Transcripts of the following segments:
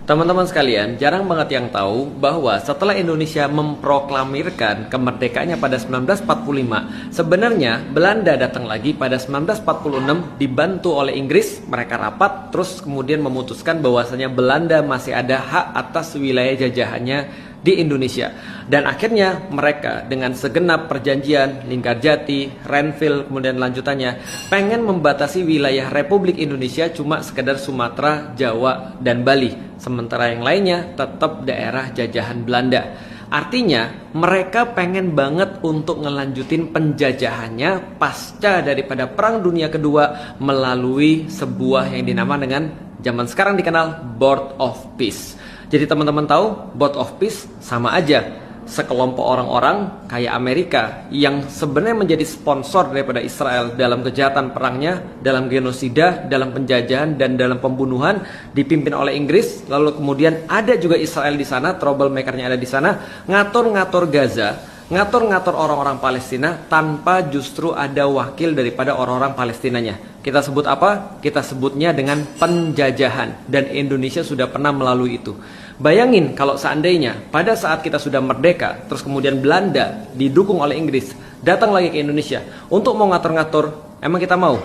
Teman-teman sekalian, jarang banget yang tahu bahwa setelah Indonesia memproklamirkan kemerdekaannya pada 1945, sebenarnya Belanda datang lagi pada 1946 dibantu oleh Inggris. Mereka rapat, terus kemudian memutuskan bahwasanya Belanda masih ada hak atas wilayah jajahannya di Indonesia. Dan akhirnya mereka dengan segenap perjanjian Linggarjati, Renville, kemudian lanjutannya pengen membatasi wilayah Republik Indonesia cuma sekedar Sumatera, Jawa, dan Bali. Sementara yang lainnya tetap daerah jajahan Belanda. Artinya mereka pengen banget untuk ngelanjutin penjajahannya pasca daripada Perang Dunia Kedua melalui sebuah yang dinamakan dengan zaman sekarang dikenal Board of Peace. Jadi teman-teman tahu, Board of Peace sama aja sekelompok orang-orang kayak Amerika yang sebenarnya menjadi sponsor daripada Israel dalam kejahatan perangnya, dalam genosida, dalam penjajahan, dan dalam pembunuhan dipimpin oleh Inggris. Lalu kemudian ada juga Israel di sana, troublemakernya ada di sana, ngatur-ngatur Gaza, ngatur-ngatur orang-orang Palestina tanpa justru ada wakil daripada orang-orang Palestinanya. Kita sebut apa? Kita sebutnya dengan penjajahan, dan Indonesia sudah pernah melalui itu. Bayangin kalau seandainya pada saat kita sudah merdeka, terus kemudian Belanda didukung oleh Inggris datang lagi ke Indonesia untuk mau ngatur-ngatur, emang kita mau?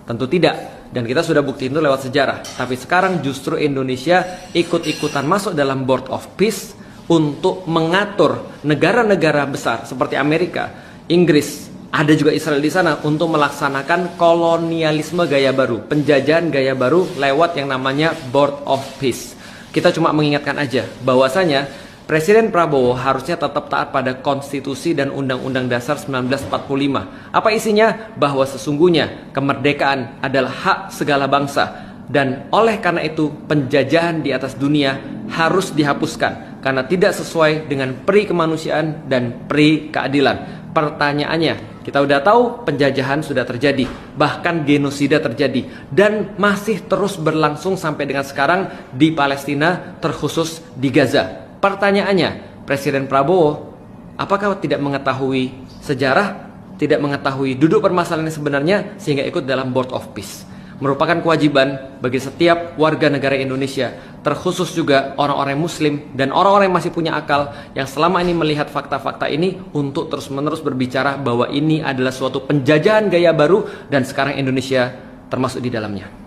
Tentu tidak. Dan kita sudah buktiin itu lewat sejarah. Tapi sekarang justru Indonesia ikut-ikutan masuk dalam Board of Peace untuk mengatur negara-negara besar seperti Amerika, Inggris, ada juga Israel di sana untuk melaksanakan kolonialisme gaya baru, penjajahan gaya baru lewat yang namanya Board of Peace. Kita cuma mengingatkan aja bahwasanya Presiden Prabowo harusnya tetap taat pada konstitusi dan Undang-Undang Dasar 1945. Apa isinya? Bahwa sesungguhnya kemerdekaan adalah hak segala bangsa. Dan oleh karena itu penjajahan di atas dunia harus dihapuskan karena tidak sesuai dengan peri kemanusiaan dan peri keadilan. Pertanyaannya, kita udah tahu penjajahan sudah terjadi, bahkan genosida terjadi, dan masih terus berlangsung sampai dengan sekarang di Palestina, terkhusus di Gaza. Pertanyaannya, Presiden Prabowo apakah tidak mengetahui sejarah, tidak mengetahui duduk permasalahan sebenarnya sehingga ikut dalam Board of Peace? Merupakan kewajiban bagi setiap warga negara Indonesia, terkhusus juga orang-orang Muslim dan orang-orang yang masih punya akal yang selama ini melihat fakta-fakta ini untuk terus-menerus berbicara bahwa ini adalah suatu penjajahan gaya baru dan sekarang Indonesia termasuk di dalamnya.